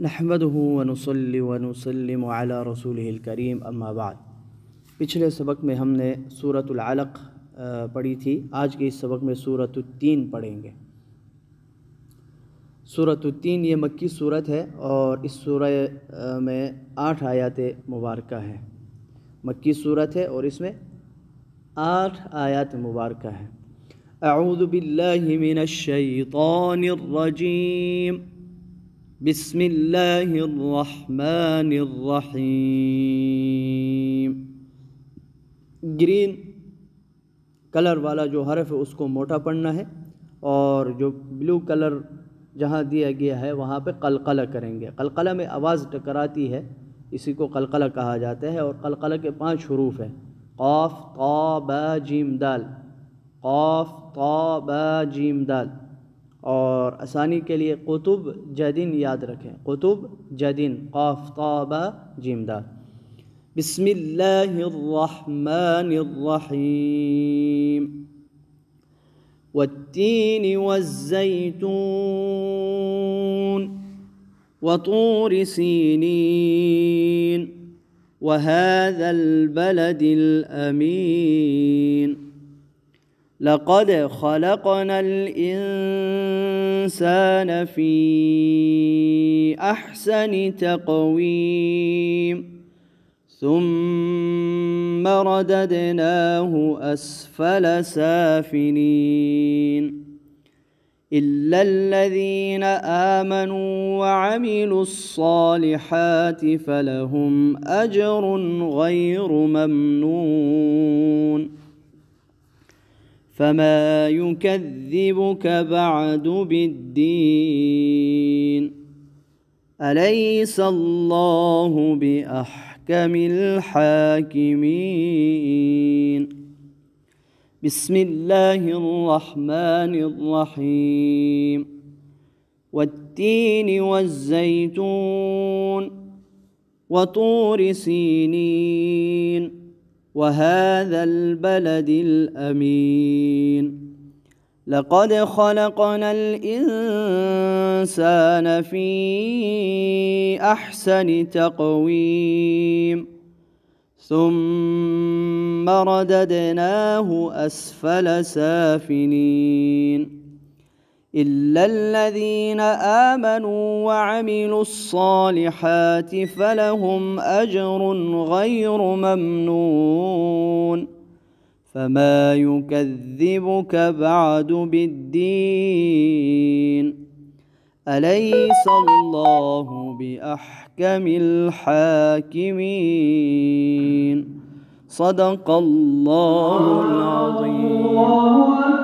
نحمده ونصلي ونسلم على رسوله الكريم اما بعد۔ پچھلے سبق میں ہم نے سورۃ العلق پڑھی تھی، آج کے اس سبق میں سورۃ التین پڑھیں گے۔ سورۃ التین یہ مکی صورت ہے اور اس سورہ میں 8 آیات مبارکہ ہیں۔ مکی صورت ہے اور اس میں 8 آیات مبارکہ ہیں۔ اعوذ باللہ من الشیطان الرجیم، بسم اللہ الرحمن الرحیم۔ گرین کلر والا جو حرف ہے اس کو موٹا پڑھنا ہے، اور جو بلو کلر جہاں دیا گیا ہے وہاں پہ قلقلہ کریں گے۔ قلقلہ میں آواز ٹکراتی ہے، اسی کو قلقلہ کہا جاتا ہے، اور قلقلہ کے 5 حروف ہیں: قاف طا با جیم دال، قاف طا با جیم دال۔ اور آسانی کے لیے قطب جدین یاد رکھیں، قطب جدین، قاف طا با جیم دال۔ بسم اللہ الرحمن الرحیم، والتین والزیتون وطور سینین وهذا البلد الأمین، لقد خلقنا الإنسان في أحسن تقويم ثم رددناه أسفل سافلين، إلا الذين آمنوا وعملوا الصالحات فلهم أجر غير ممنون، فما يكذبك بعد بالدين، أليس الله بأحكم الحاكمين۔ بسم الله الرحمن الرحيم، والتين والزيتون وطور سينين وهذا البلد الأمين، لقد خلقنا الإنسان في أحسن تقويم ثم رددناه أسفل سافلين، إلا الذين آمنوا وعملوا الصالحات فلهم أجر غير ممنون، فما يكذبك بعد بالدين، أليس الله بأحكم الحاكمين۔ صدق الله العظيم۔